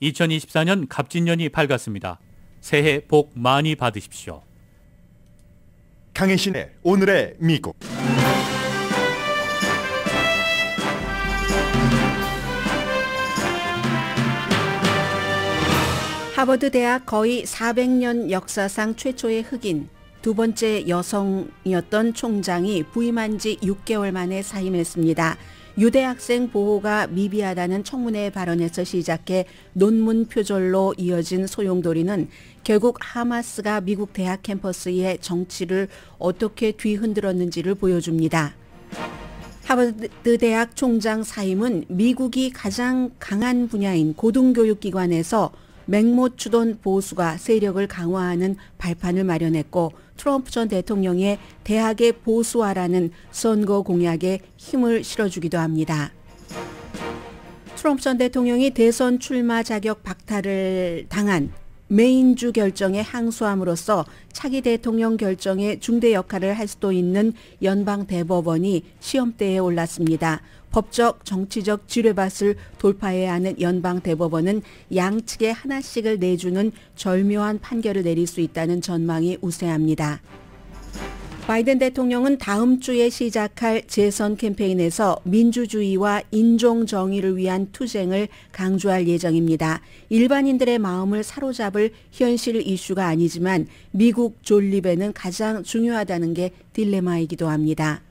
2024년 갑진년이 밝았습니다. 새해 복 많이 받으십시오. 강혜신의 오늘의 미국. 하버드 대학 거의 400년 역사상 최초의 흑인, 두 번째 여성이었던 총장이 부임한 지 6개월 만에 사임했습니다. 유대 학생 보호가 미비하다는 청문회 발언에서 시작해 논문 표절로 이어진 소용돌이는 결국 하마스가 미국 대학 캠퍼스의 정치를 어떻게 뒤흔들었는지를 보여줍니다. 하버드 대학 총장 사임은 미국이 가장 강한 분야인 고등교육기관에서 맹모 추돈 보수가 세력을 강화하는 발판을 마련했고, 트럼프 전 대통령의 대학의 보수화라는 선거 공약에 힘을 실어주기도 합니다. 트럼프 전 대통령이 대선 출마 자격 박탈을 당한 메인주 결정에 항소함으로써 차기 대통령 결정에 중대 역할을 할 수도 있는 연방 대법원이 시험대에 올랐습니다. 법적, 정치적 지뢰밭을 돌파해야 하는 연방 대법원은 양측에 하나씩을 내주는 절묘한 판결을 내릴 수 있다는 전망이 우세합니다. 바이든 대통령은 다음 주에 시작할 재선 캠페인에서 민주주의와 인종 정의를 위한 투쟁을 강조할 예정입니다. 일반인들의 마음을 사로잡을 현실 이슈가 아니지만 미국 존립에는 가장 중요하다는 게 딜레마이기도 합니다.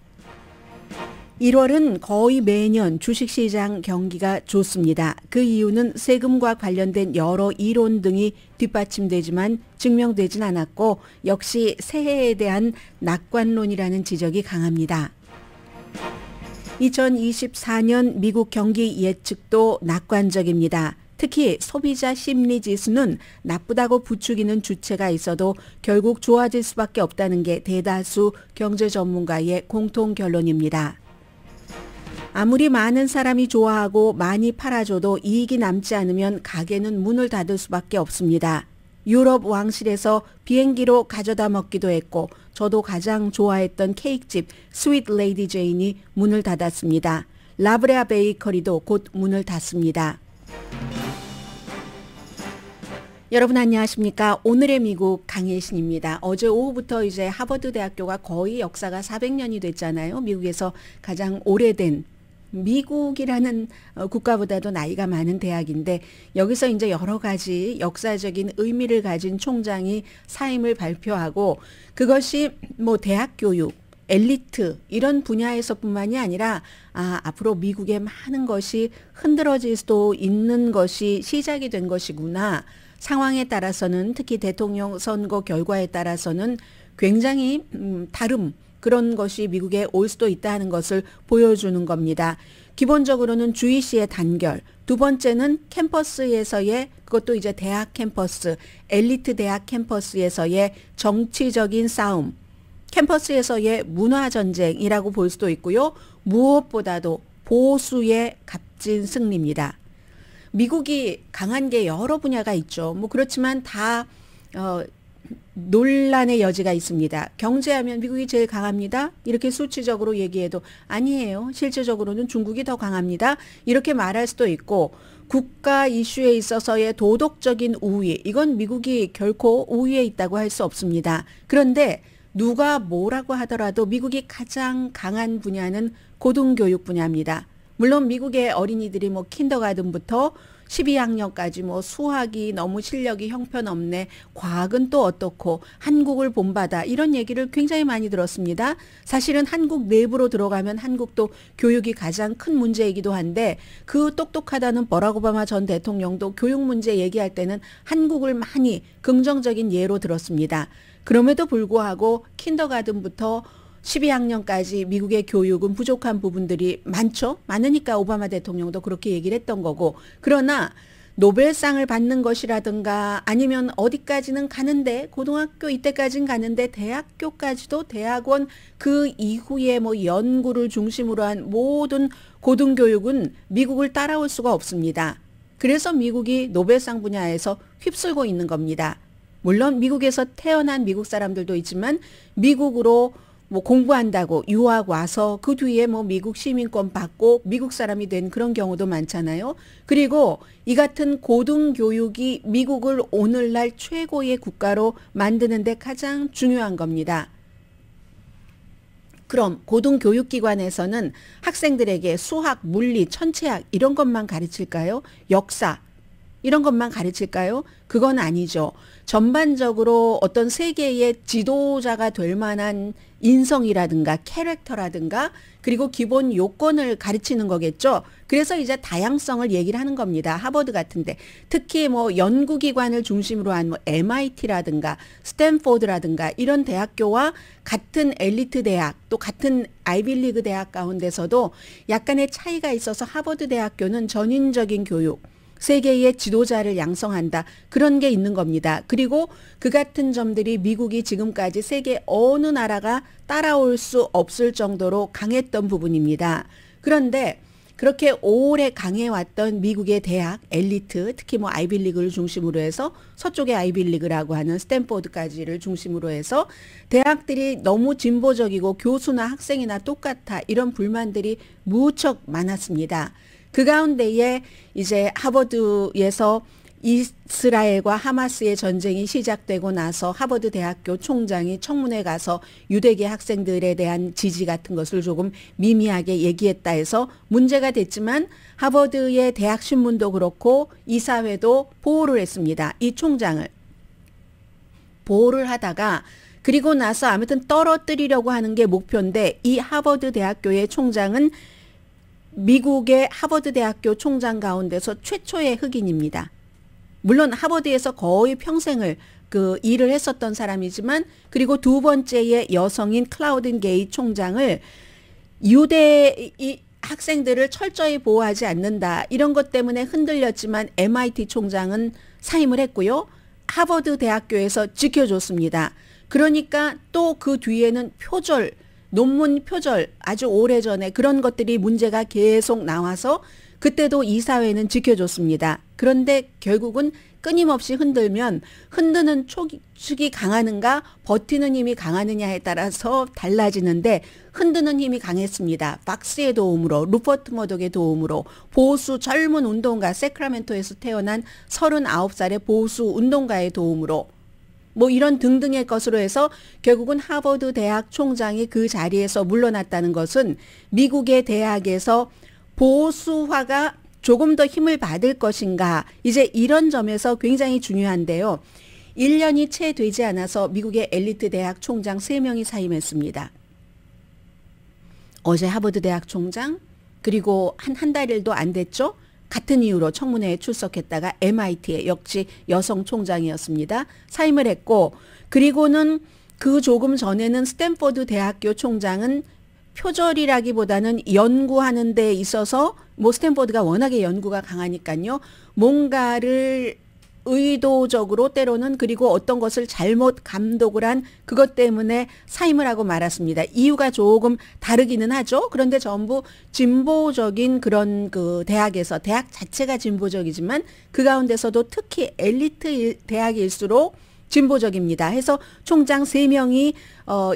1월은 거의 매년 주식시장 경기가 좋습니다. 그 이유는 세금과 관련된 여러 이론 등이 뒷받침되지만 증명되진 않았고, 역시 새해에 대한 낙관론이라는 지적이 강합니다. 2024년 미국 경기 예측도 낙관적입니다. 특히 소비자 심리 지수는 나쁘다고 부추기는 주체가 있어도 결국 좋아질 수밖에 없다는 게 대다수 경제 전문가의 공통 결론입니다. 아무리 많은 사람이 좋아하고 많이 팔아줘도 이익이 남지 않으면 가게는 문을 닫을 수밖에 없습니다. 유럽 왕실에서 비행기로 가져다 먹기도 했고, 저도 가장 좋아했던 케이크집 스윗 레이디 제인이 문을 닫았습니다. 라브레아 베이커리도 곧 문을 닫습니다. 여러분 안녕하십니까? 오늘의 미국 강혜신입니다. 어제 오후부터 이제 하버드 대학교가 거의 역사가 400년이 됐잖아요. 미국에서 가장 오래된, 미국이라는 국가보다도 나이가 많은 대학인데, 여기서 이제 여러 가지 역사적인 의미를 가진 총장이 사임을 발표하고, 그것이 뭐 대학 교육, 엘리트 이런 분야에서뿐만이 아니라 앞으로 미국의 많은 것이 흔들어질 수도 있는 것이 시작이 된 것이구나. 상황에 따라서는, 특히 대통령 선거 결과에 따라서는 굉장히 그런 것이 미국에 올 수도 있다는 것을 보여주는 겁니다. 기본적으로는 주의시의 단결, 두 번째는 캠퍼스에서의, 그것도 이제 대학 캠퍼스, 엘리트 대학 캠퍼스에서의 정치적인 싸움, 캠퍼스에서의 문화전쟁이라고 볼 수도 있고요. 무엇보다도 보수의 값진 승리입니다. 미국이 강한 게 여러 분야가 있죠. 뭐 그렇지만 다 논란의 여지가 있습니다. 경제하면 미국이 제일 강합니다. 이렇게 수치적으로 얘기해도 아니에요. 실질적으로는 중국이 더 강합니다. 이렇게 말할 수도 있고, 국가 이슈에 있어서의 도덕적인 우위, 이건 미국이 결코 우위에 있다고 할 수 없습니다. 그런데 누가 뭐라고 하더라도 미국이 가장 강한 분야는 고등교육 분야입니다. 물론 미국의 어린이들이 뭐 킨더가든부터 12학년까지 뭐 수학이 너무 실력이 형편없네, 과학은 또 어떻고, 한국을 본받아, 이런 얘기를 굉장히 많이 들었습니다. 사실은 한국 내부로 들어가면 한국도 교육이 가장 큰 문제이기도 한데, 그 똑똑하다는 버락 오바마 전 대통령도 교육 문제 얘기할 때는 한국을 많이 긍정적인 예로 들었습니다. 그럼에도 불구하고 킨더가든부터 12학년까지 미국의 교육은 부족한 부분들이 많죠. 많으니까 오바마 대통령도 그렇게 얘기를 했던 거고, 그러나 노벨상을 받는 것이라든가 아니면 어디까지는 가는데, 고등학교 이때까지는 가는데 대학교까지도, 대학원 그 이후에 뭐 연구를 중심으로 한 모든 고등교육은 미국을 따라올 수가 없습니다. 그래서 미국이 노벨상 분야에서 휩쓸고 있는 겁니다. 물론 미국에서 태어난 미국 사람들도 있지만 미국으로 뭐 공부한다고 유학 와서 그 뒤에 뭐 미국 시민권 받고 미국 사람이 된 그런 경우도 많잖아요. 그리고 이 같은 고등교육이 미국을 오늘날 최고의 국가로 만드는 데 가장 중요한 겁니다. 그럼 고등교육기관에서는 학생들에게 수학, 물리, 천체학 이런 것만 가르칠까요? 역사 이런 것만 가르칠까요? 그건 아니죠. 전반적으로 어떤 세계의 지도자가 될 만한 인성이라든가 캐릭터라든가 그리고 기본 요건을 가르치는 거겠죠. 그래서 이제 다양성을 얘기를 하는 겁니다. 하버드 같은데 특히 뭐 연구기관을 중심으로 한 뭐 MIT라든가 스탠포드라든가 이런 대학교와 같은 엘리트 대학 또 같은 아이비리그 대학 가운데서도 약간의 차이가 있어서 하버드 대학교는 전인적인 교육 세계의 지도자를 양성한다. 그런 게 있는 겁니다. 그리고 그 같은 점들이 미국이 지금까지 세계 어느 나라가 따라올 수 없을 정도로 강했던 부분입니다. 그런데 그렇게 오래 강해왔던 미국의 대학, 엘리트, 특히 뭐 아이비리그를 중심으로 해서 서쪽의 아이비리그라고 하는 스탠포드까지를 중심으로 해서 대학들이 너무 진보적이고 교수나 학생이나 똑같아 이런 불만들이 무척 많았습니다. 그 가운데에 이제 하버드에서 이스라엘과 하마스의 전쟁이 시작되고 나서 하버드 대학교 총장이 청문회 가서 유대계 학생들에 대한 지지 같은 것을 조금 미미하게 얘기했다 해서 문제가 됐지만 하버드의 대학 신문도 그렇고 이사회도 보호를 했습니다. 이 총장을 보호를 하다가 그리고 나서 아무튼 떨어뜨리려고 하는 게 목표인데 이 하버드 대학교의 총장은 미국의 하버드 대학교 총장 가운데서 최초의 흑인입니다. 물론 하버드에서 거의 평생을 그 일을 했었던 사람이지만 그리고 두 번째의 여성인 클라우딘 게이 총장을 유대 학생들을 철저히 보호하지 않는다. 이런 것 때문에 흔들렸지만 MIT 총장은 사임을 했고요. 하버드 대학교에서 지켜줬습니다. 그러니까 또 그 뒤에는 표절 논문 표절 아주 오래전에 그런 것들이 문제가 계속 나와서 그때도 이사회는 지켜줬습니다. 그런데 결국은 끊임없이 흔들면 흔드는 축이 강하는가 버티는 힘이 강하느냐에 따라서 달라지는데 흔드는 힘이 강했습니다. 박스의 도움으로 루퍼트 머독의 도움으로 보수 젊은 운동가 세크라멘토에서 태어난 39살의 보수 운동가의 도움으로 뭐 이런 등등의 것으로 해서 결국은 하버드 대학 총장이 그 자리에서 물러났다는 것은 미국의 대학에서 보수화가 조금 더 힘을 받을 것인가 이제 이런 점에서 굉장히 중요한데요. 1년이 채 되지 않아서 미국의 엘리트 대학 총장 3명이 사임했습니다. 어제 하버드 대학 총장 그리고 한 달일도 안 됐죠. 같은 이유로 청문회에 출석했다가 MIT의 역시 여성 총장이었습니다. 사임을 했고 그리고는 그 조금 전에는 스탠포드 대학교 총장은 표절이라기보다는 연구하는 데 있어서 뭐 스탠포드가 워낙에 연구가 강하니까요. 뭔가를 의도적으로 때로는 그리고 어떤 것을 잘못 감독을 한 그것 때문에 사임을 하고 말았습니다. 이유가 조금 다르기는 하죠. 그런데 전부 진보적인 그런 그 대학에서 대학 자체가 진보적이지만 그 가운데서도 특히 엘리트 대학일수록 진보적입니다. 해서 총장 3명이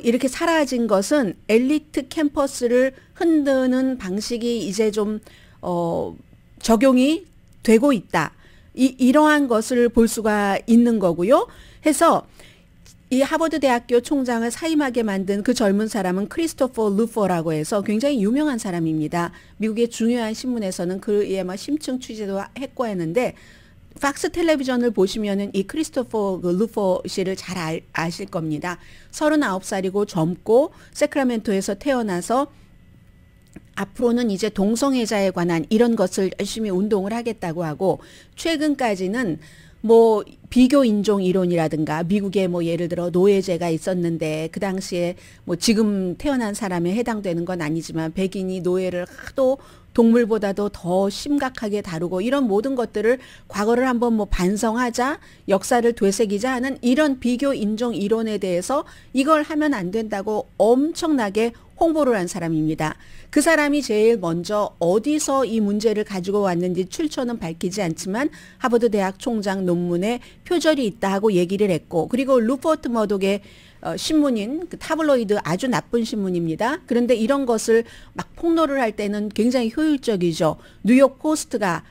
이렇게 사라진 것은 엘리트 캠퍼스를 흔드는 방식이 이제 좀 적용이 되고 있다. 이러한 것을 볼 수가 있는 거고요. 해서 이 하버드 대학교 총장을 사임하게 만든 그 젊은 사람은 크리스토퍼 루퍼라고 해서 굉장히 유명한 사람입니다. 미국의 중요한 신문에서는 그의 막 심층 취재도 했고 했는데 팍스 텔레비전을 보시면은 이 크리스토퍼 루퍼 씨를 잘 아실 겁니다. 39살이고 젊고 세크라멘토에서 태어나서 앞으로는 이제 동성애자에 관한 이런 것을 열심히 운동을 하겠다고 하고 최근까지는 뭐 비교 인종 이론이라든가 미국에 뭐 예를 들어 노예제가 있었는데 그 당시에 뭐 지금 태어난 사람에 해당되는 건 아니지만 백인이 노예를 하도 동물보다도 더 심각하게 다루고 이런 모든 것들을 과거를 한번 뭐 반성하자 역사를 되새기자 하는 이런 비교 인종 이론에 대해서 이걸 하면 안 된다고 엄청나게 홍보를 한 사람입니다. 그 사람이 제일 먼저 어디서 이 문제를 가지고 왔는지 출처는 밝히지 않지만 하버드 대학 총장 논문에 표절이 있다 하고 얘기를 했고 그리고 루퍼트 머독의 신문인 그 타블로이드 아주 나쁜 신문입니다. 그런데 이런 것을 막 폭로를 할 때는 굉장히 효율적이죠. 뉴욕 포스트가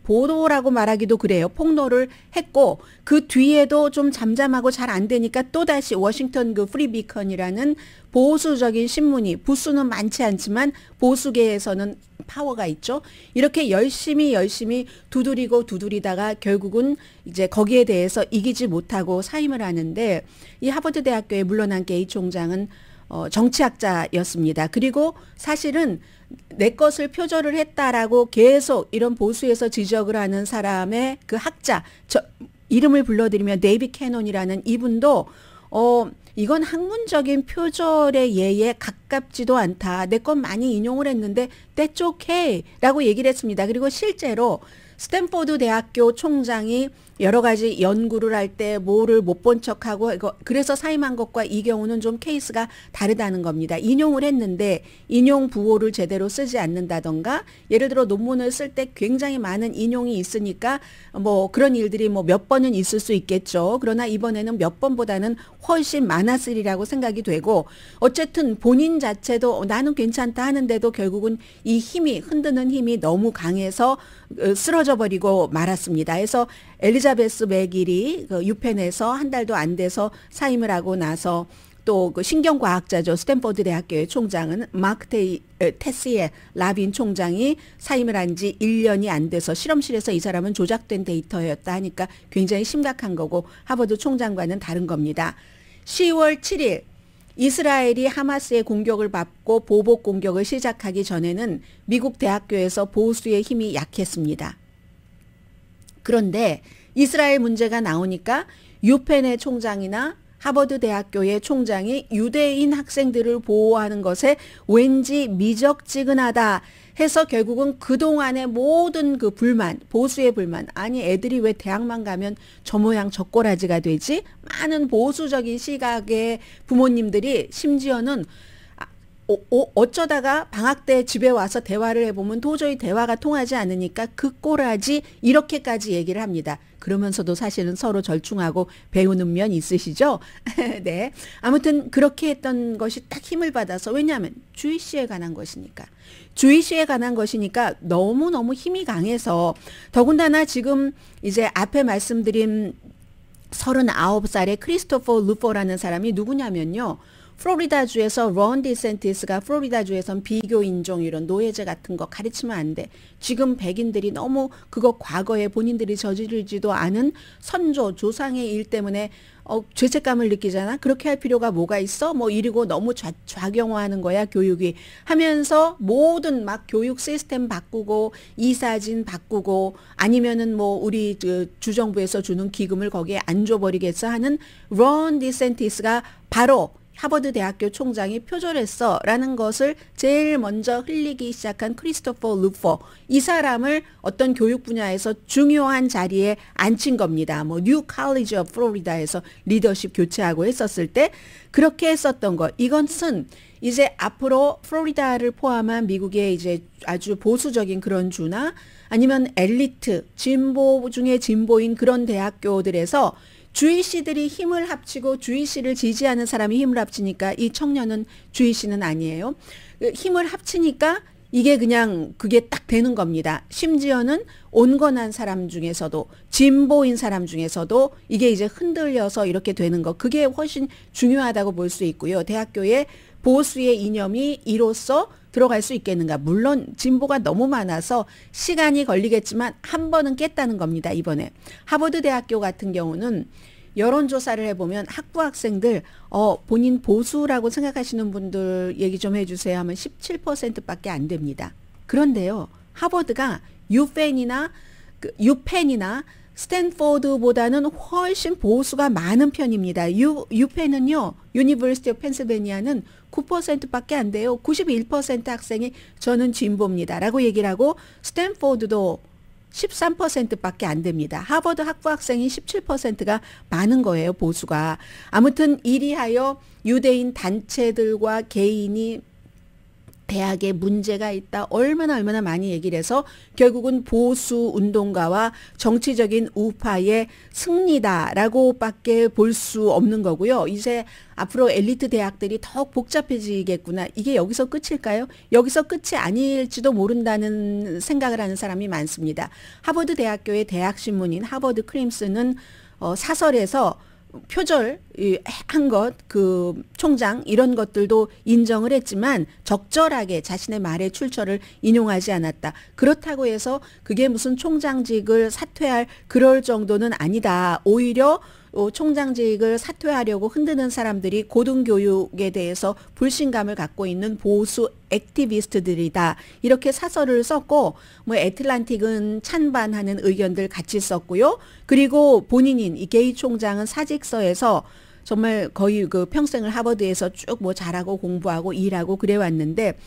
보도라고 말하기도 그래요. 폭로를 했고 그 뒤에도 좀 잠잠하고 잘 안 되니까 또다시 워싱턴 그 프리비컨이라는 보수적인 신문이 부수는 많지 않지만 보수계에서는 파워가 있죠. 이렇게 열심히 두드리다가 결국은 이제 거기에 대해서 이기지 못하고 사임을 하는데 이 하버드 대학교에 물러난 게이 총장은 정치학자였습니다. 그리고 사실은 내 것을 표절을 했다라고 계속 이런 보수에서 지적을 하는 사람의 그 학자, 이름을 불러드리면 데이빗 캐논이라는 이분도 이건 학문적인 표절의 예에 가깝지도 않다. 내 건 많이 인용을 했는데 that's okay 라고 얘기를 했습니다. 그리고 실제로 스탠포드 대학교 총장이 여러 가지 연구를 할 때 뭐를 못 본 척하고 그래서 사임한 것과 이 경우는 좀 케이스가 다르다는 겁니다. 인용을 했는데 인용 부호를 제대로 쓰지 않는다던가 예를 들어 논문을 쓸 때 굉장히 많은 인용이 있으니까 뭐 그런 일들이 뭐 몇 번은 있을 수 있겠죠. 그러나 이번에는 몇 번보다는 훨씬 많았으리라고 생각이 되고 어쨌든 본인 자체도 나는 괜찮다 하는데도 결국은 이 힘이 흔드는 힘이 너무 강해서 쓰러져 버리고 말았습니다. 그래서 엘리자베스 맥길이 그 유펜에서 한 달도 안 돼서 사임을 하고 나서 또 그 신경과학자죠. 스탠포드 대학교의 총장은 마크 테시에 라빈 총장이 사임을 한 지 1년이 안 돼서 실험실에서 이 사람은 조작된 데이터였다 하니까 굉장히 심각한 거고 하버드 총장과는 다른 겁니다. 10월 7일 이스라엘이 하마스의 공격을 받고 보복 공격을 시작하기 전에는 미국 대학교에서 보수의 힘이 약했습니다. 그런데 이스라엘 문제가 나오니까 유펜의 총장이나 하버드 대학교의 총장이 유대인 학생들을 보호하는 것에 왠지 미적지근하다 해서 결국은 그동안의 모든 그 불만, 보수의 불만, 아니 애들이 왜 대학만 가면 저 모양 저 꼬라지가 되지? 많은 보수적인 시각의 부모님들이 심지어는 어쩌다가 방학 때 집에 와서 대화를 해보면 도저히 대화가 통하지 않으니까 그 꼬라지 이렇게까지 얘기를 합니다. 그러면서도 사실은 서로 절충하고 배우는 면 있으시죠? 네. 아무튼 그렇게 했던 것이 딱 힘을 받아서 왜냐하면 주이시에 관한 것이니까. 주이시에 관한 것이니까 너무너무 힘이 강해서 더군다나 지금 이제 앞에 말씀드린 39살의 크리스토퍼 루퍼라는 사람이 누구냐면요. 플로리다주에서 론 디센티스가 플로리다주에선 비교 인종 이런 노예제 같은 거 가르치면 안 돼. 지금 백인들이 너무 그거 과거에 본인들이 저지르지도 않은 선조 조상의 일 때문에 죄책감을 느끼잖아. 그렇게 할 필요가 뭐가 있어? 뭐 이러고 너무 좌경화하는 거야 교육이 하면서 모든 막 교육 시스템 바꾸고 이사진 바꾸고 아니면은 뭐 우리 주정부에서 주는 기금을 거기에 안 줘버리겠어 하는 론 디센티스가 바로 하버드 대학교 총장이 표절했어 라는 것을 제일 먼저 흘리기 시작한 크리스토퍼 루퍼 이 사람을 어떤 교육 분야에서 중요한 자리에 앉힌 겁니다. 뭐 뉴 칼리지 오브 플로리다에서 리더십 교체하고 했었을 때 그렇게 했었던 것 이것은 이제 앞으로 플로리다를 포함한 미국의 이제 아주 보수적인 그런 주나 아니면 엘리트 진보 중에 진보인 그런 대학교들에서 주이시들이 힘을 합치고 주이시를 지지하는 사람이 힘을 합치니까 이 청년은 주이시는 아니에요. 힘을 합치니까 이게 그냥 그게 딱 되는 겁니다. 심지어는 온건한 사람 중에서도 진보인 사람 중에서도 이게 이제 흔들려서 이렇게 되는 거 그게 훨씬 중요하다고 볼 수 있고요. 대학교에 보수의 이념이 이로써 들어갈 수 있겠는가. 물론 진보가 너무 많아서 시간이 걸리겠지만 한 번은 깼다는 겁니다. 이번에. 하버드 대학교 같은 경우는 여론조사를 해보면 학부 학생들 본인 보수라고 생각하시는 분들 얘기 좀 해주세요 하면 17%밖에 안 됩니다. 그런데요. 하버드가 유펜이나 스탠포드보다는 훨씬 보수가 많은 편입니다. 유펜은요. 유니버시티 오브 펜실베니아는 9%밖에 안 돼요. 91% 학생이 저는 진보입니다. 라고 얘기를 하고 스탠포드도 13%밖에 안 됩니다. 하버드 학부 학생이 17%가 많은 거예요. 보수가. 아무튼 이리하여 유대인 단체들과 개인이 대학에 문제가 있다. 얼마나 많이 얘기를 해서 결국은 보수 운동가와 정치적인 우파의 승리다라고 밖에 볼 수 없는 거고요. 이제 앞으로 엘리트 대학들이 더욱 복잡해지겠구나. 이게 여기서 끝일까요? 여기서 끝이 아닐지도 모른다는 생각을 하는 사람이 많습니다. 하버드 대학교의 대학신문인 하버드 크림슨은 사설에서 표절 한 것, 그 총장 이런 것들도 인정을 했지만 적절하게 자신의 말의 출처를 인용하지 않았다. 그렇다고 해서 그게 무슨 총장직을 사퇴할 그럴 정도는 아니다. 오히려 총장직을 사퇴하려고 흔드는 사람들이 고등교육에 대해서 불신감을 갖고 있는 보수 액티비스트들이다. 이렇게 사설을 썼고 뭐 애틀란틱은 찬반하는 의견들 같이 썼고요. 그리고 본인인 이 게이 총장은 사직서에서 정말 거의 그 평생을 하버드에서 쭉 뭐 잘하고 공부하고 일하고 그래왔는데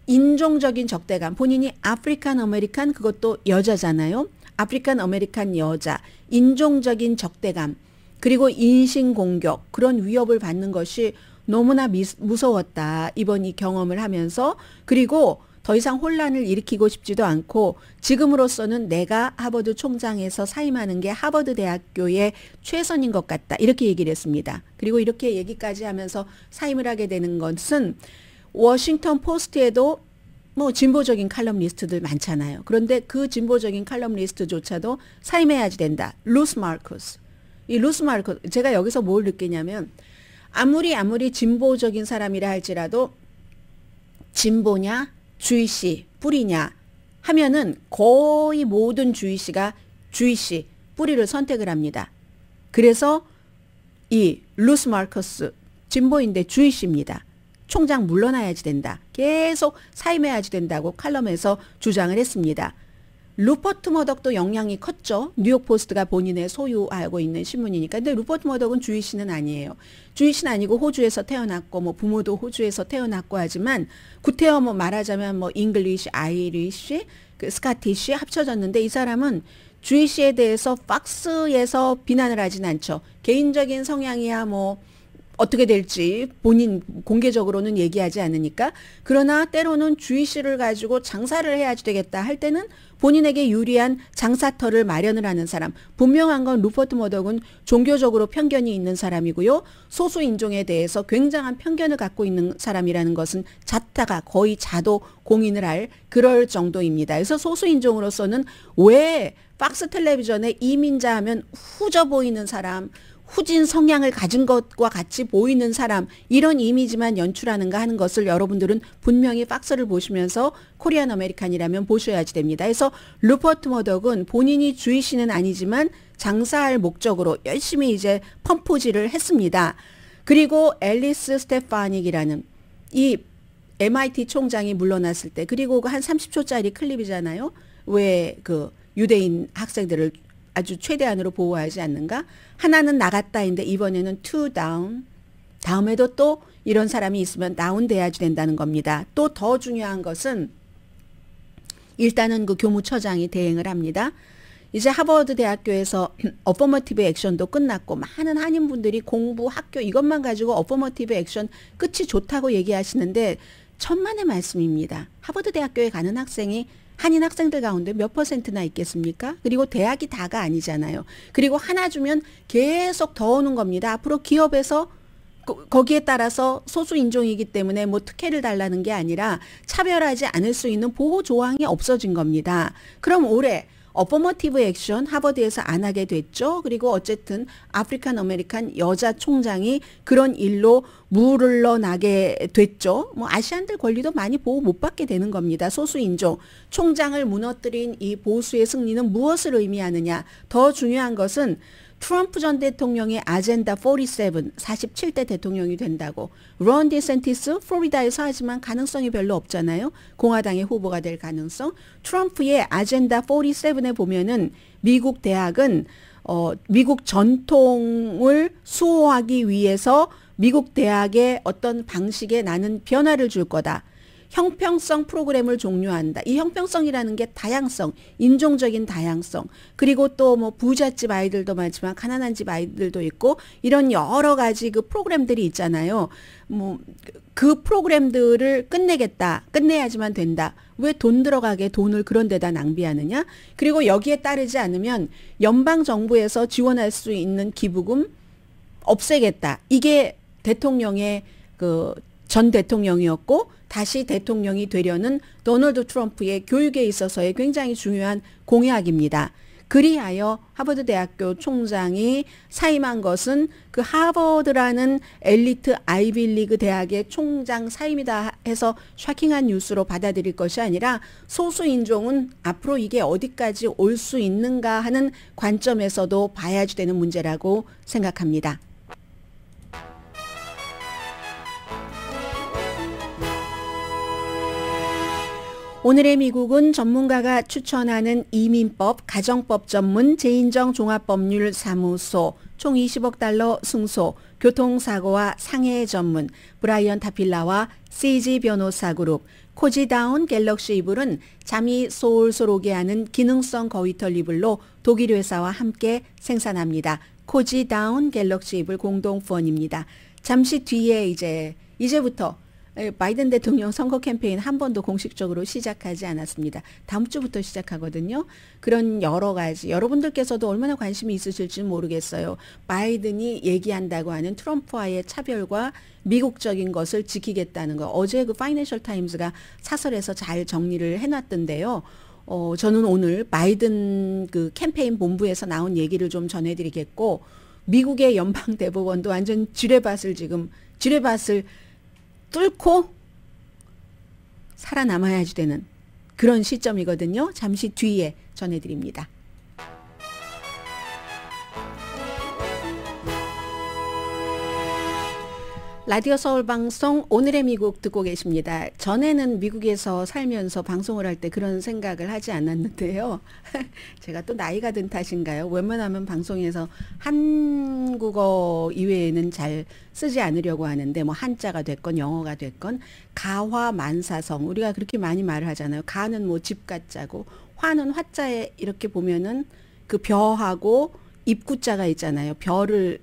인종적인 적대감, 본인이 아프리칸 아메리칸, 그것도 여자잖아요. 아프리칸 아메리칸 여자, 인종적인 적대감, 그리고 인신공격, 그런 위협을 받는 것이 너무나 무서웠다. 이번 이 경험을 하면서. 그리고 더 이상 혼란을 일으키고 싶지도 않고 지금으로서는 내가 하버드 총장에서 사임하는 게 하버드 대학교의 최선인 것 같다. 이렇게 얘기를 했습니다. 그리고 이렇게 얘기까지 하면서 사임을 하게 되는 것은 워싱턴 포스트에도 뭐 진보적인 칼럼니스트들 많잖아요. 그런데 그 진보적인 칼럼니스트조차도 사임해야지 된다. 루스 마르커스. 이 루스 마르커스, 제가 여기서 뭘 느끼냐면 아무리 진보적인 사람이라 할지라도 진보냐 주이시 뿌리냐 하면은 거의 모든 주이시가 주이시 뿌리를 선택을 합니다. 그래서 이 루스 마르커스 진보인데 주이시입니다. 총장 물러나야지 된다. 계속 사임해야지 된다고 칼럼에서 주장을 했습니다. 루퍼트 머덕도 영향이 컸죠. 뉴욕 포스트가 본인의 소유하고 있는 신문이니까. 근데 루퍼트 머덕은 주이시는 아니에요. 주이시는 아니고 호주에서 태어났고 뭐 부모도 호주에서 태어났고 하지만 구태여 뭐 말하자면 뭐 잉글리시, 아이리시, 그 스카티시 합쳐졌는데 이 사람은 주이시에 대해서 팍스에서 비난을 하진 않죠. 개인적인 성향이야 뭐 어떻게 될지 본인 공개적으로는 얘기하지 않으니까. 그러나 때로는 주이시를 가지고 장사를 해야지 되겠다 할 때는 본인에게 유리한 장사터를 마련을 하는 사람. 분명한 건 루퍼트 머덕은 종교적으로 편견이 있는 사람이고요. 소수 인종에 대해서 굉장한 편견을 갖고 있는 사람이라는 것은 자타가 거의 자도 공인을 할 그럴 정도입니다. 그래서 소수 인종으로서는 왜 박스 텔레비전에 이민자 하면 후져 보이는 사람, 후진 성향을 가진 것과 같이 보이는 사람, 이런 이미지만 연출하는가 하는 것을 여러분들은 분명히 팍스를 보시면서 코리안 아메리칸이라면 보셔야지 됩니다. 그래서 루퍼트 머덕은 본인이 주이시는 아니지만 장사할 목적으로 열심히 이제 펌프질을 했습니다. 그리고 앨리스 스테파닉이라는 이 MIT 총장이 물러났을 때, 그리고 한 30초짜리 클립이잖아요. 왜 그 유대인 학생들을 아주 최대한으로 보호하지 않는가? 하나는 나갔다인데 이번에는 two down. 다음에도 또 이런 사람이 있으면 다운돼야지 된다는 겁니다. 또 더 중요한 것은 일단은 그 교무처장이 대행을 합니다. 이제 하버드 대학교에서 어퍼머티브 액션도 끝났고 많은 한인분들이 공부, 학교 이것만 가지고 어퍼머티브 액션 끝이 좋다고 얘기하시는데 천만의 말씀입니다. 하버드 대학교에 가는 학생이 한인 학생들 가운데 몇 %나 있겠습니까? 그리고 대학이 다가 아니잖아요. 그리고 하나 주면 계속 더 오는 겁니다. 앞으로 기업에서 거기에 따라서 소수 인종이기 때문에 뭐 특혜를 달라는 게 아니라 차별하지 않을 수 있는 보호 조항이 없어진 겁니다. 그럼 올해 어퍼머티브 액션 하버드에서 안 하게 됐죠. 그리고 어쨌든 아프리칸 아메리칸 여자 총장이 그런 일로 물러나게 됐죠. 뭐 아시안들 권리도 많이 보호 못 받게 되는 겁니다. 소수인종 총장을 무너뜨린 이 보수의 승리는 무엇을 의미하느냐. 더 중요한 것은 트럼프 전 대통령의 아젠다 47, 47대 대통령이 된다고. 론 디센티스 플로리다에서 하지만 가능성이 별로 없잖아요. 공화당의 후보가 될 가능성. 트럼프의 아젠다 47에 보면은 미국 대학은 미국 전통을 수호하기 위해서 미국 대학의 어떤 방식에 나는 변화를 줄 거다. 형평성 프로그램을 종료한다. 이 형평성이라는 게 다양성, 인종적인 다양성, 그리고 또 뭐 부잣집 아이들도 많지만 가난한 집 아이들도 있고 이런 여러 가지 그 프로그램들이 있잖아요. 뭐 그 프로그램들을 끝내겠다. 끝내야지만 된다. 왜 돈 들어가게 돈을 그런 데다 낭비하느냐? 그리고 여기에 따르지 않으면 연방 정부에서 지원할 수 있는 기부금 없애겠다. 이게 대통령의 그 전 대통령이었고 다시 대통령이 되려는 도널드 트럼프의 교육에 있어서의 굉장히 중요한 공약입니다. 그리하여 하버드 대학교 총장이 사임한 것은 그 하버드라는 엘리트 아이비리그 대학의 총장 사임이다 해서 쇼킹한 뉴스로 받아들일 것이 아니라 소수 인종은 앞으로 이게 어디까지 올 수 있는가 하는 관점에서도 봐야지 되는 문제라고 생각합니다. 오늘의 미국은 전문가가 추천하는 이민법, 가정법 전문 제인정 종합법률사무소 총 20억 달러 승소, 교통사고와 상해 전문 브라이언 타필라와 CG 변호사 그룹, 코지다운 갤럭시 이불은 잠이 솔솔 오게 하는 기능성 거위털 이불로 독일 회사와 함께 생산합니다. 코지다운 갤럭시 이불 공동후원입니다. 잠시 뒤에 이제부터 바이든 대통령 선거 캠페인 한 번도 공식적으로 시작하지 않았습니다. 다음 주부터 시작하거든요. 그런 여러 가지 여러분들께서도 얼마나 관심이 있으실지 모르겠어요. 바이든이 얘기한다고 하는 트럼프와의 차별과 미국적인 것을 지키겠다는 거. 어제 그 파이낸셜 타임즈가 사설에서 잘 정리를 해놨던데요. 저는 오늘 바이든 그 캠페인 본부에서 나온 얘기를 좀 전해드리겠고, 미국의 연방 대법원도 완전 지뢰밭을 뚫고 살아남아야지 되는 그런 시점이거든요. 잠시 뒤에 전해드립니다. 라디오 서울 방송 오늘의 미국 듣고 계십니다. 전에는 미국에서 살면서 방송을 할 때 그런 생각을 하지 않았는데요. 제가 또 나이가 든 탓인가요? 웬만하면 방송에서 한국어 이외에는 잘 쓰지 않으려고 하는데 뭐 한자가 됐건 영어가 됐건 가화만사성 우리가 그렇게 많이 말을 하잖아요. 가는 뭐 집가자고 화는 화자에 이렇게 보면은 그 벼하고 입구자가 있잖아요. 벼를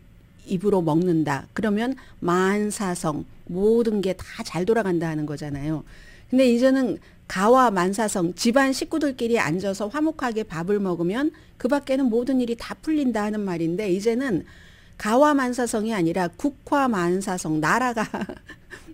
입으로 먹는다. 그러면 만사성 모든 게 다 잘 돌아간다 하는 거잖아요. 근데 이제는 가와 만사성 집안 식구들끼리 앉아서 화목하게 밥을 먹으면 그 밖에는 모든 일이 다 풀린다 하는 말인데, 이제는 가와 만사성이 아니라 국화 만사성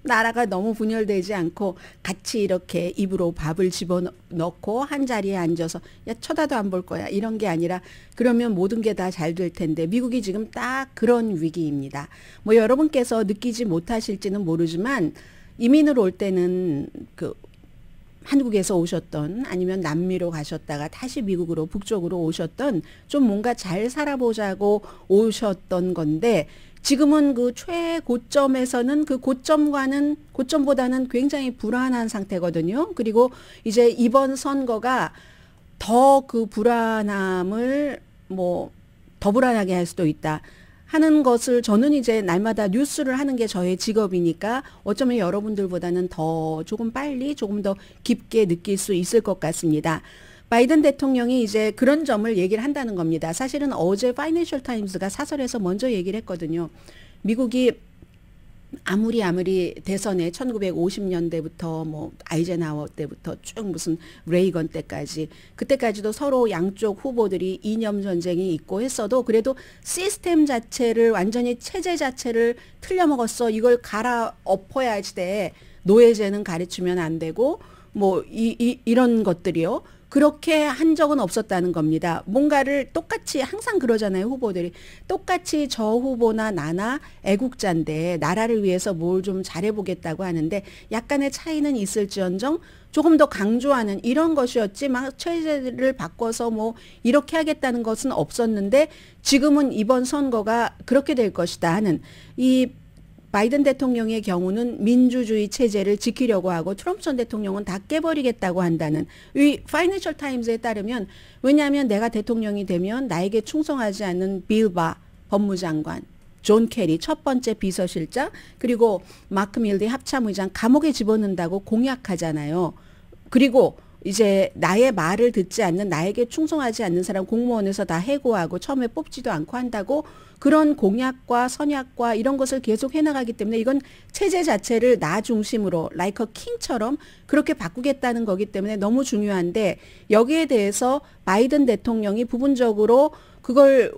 나라가 너무 분열되지 않고 같이 이렇게 입으로 밥을 집어넣고 한 자리에 앉아서 야 쳐다도 안 볼 거야 이런 게 아니라 그러면 모든 게 다 잘 될 텐데, 미국이 지금 딱 그런 위기입니다. 뭐 여러분께서 느끼지 못하실지는 모르지만 이민을 올 때는 그 한국에서 오셨던 아니면 남미로 가셨다가 다시 미국으로 북쪽으로 오셨던 좀 뭔가 잘 살아보자고 오셨던 건데, 지금은 그 최고점에서는 그 고점보다는 굉장히 불안한 상태거든요. 그리고 이제 이번 선거가 더 그 불안함을 더 불안하게 할 수도 있다 하는 것을 저는 이제 날마다 뉴스를 하는 게 저의 직업이니까 어쩌면 여러분들보다는 더 조금 빨리 조금 더 깊게 느낄 수 있을 것 같습니다. 바이든 대통령이 이제 그런 점을 얘기를 한다는 겁니다. 사실은 어제 파이낸셜 타임스가 사설에서 먼저 얘기를 했거든요. 미국이 아무리 대선에 1950년대부터 뭐 아이젠하워 때부터 쭉 무슨 레이건 때까지 그때까지도 서로 양쪽 후보들이 이념 전쟁이 있고 했어도 그래도 시스템 자체를 완전히 체제 자체를 틀려먹었어. 이걸 갈아엎어야지 돼. 노예제는 가르치면 안 되고 뭐 이런 것들이요. 그렇게 한 적은 없었다는 겁니다. 뭔가를 똑같이 항상 그러잖아요. 후보들이. 똑같이 저 후보나 나나 애국자인데 나라를 위해서 뭘 좀 잘해보겠다고 하는데 약간의 차이는 있을지언정 조금 더 강조하는 이런 것이었지 막 체제를 바꿔서 뭐 이렇게 하겠다는 것은 없었는데, 지금은 이번 선거가 그렇게 될 것이다 하는 이 바이든 대통령의 경우는 민주주의 체제를 지키려고 하고 트럼프 전 대통령은 다 깨버리겠다고 한다는, 이 파이낸셜 타임즈에 따르면, 왜냐하면 내가 대통령이 되면 나에게 충성하지 않는 빌 바 법무장관, 존 케리 첫 번째 비서실장 그리고 마크 밀리 합참의장 감옥에 집어넣는다고 공약하잖아요. 그리고 이제 나의 말을 듣지 않는 나에게 충성하지 않는 사람 공무원에서 다 해고하고 처음에 뽑지도 않고 한다고 그런 공약과 선약과 이런 것을 계속 해나가기 때문에 이건 체제 자체를 나 중심으로 like a king처럼 그렇게 바꾸겠다는 거기 때문에 너무 중요한데 여기에 대해서 바이든 대통령이 부분적으로 그걸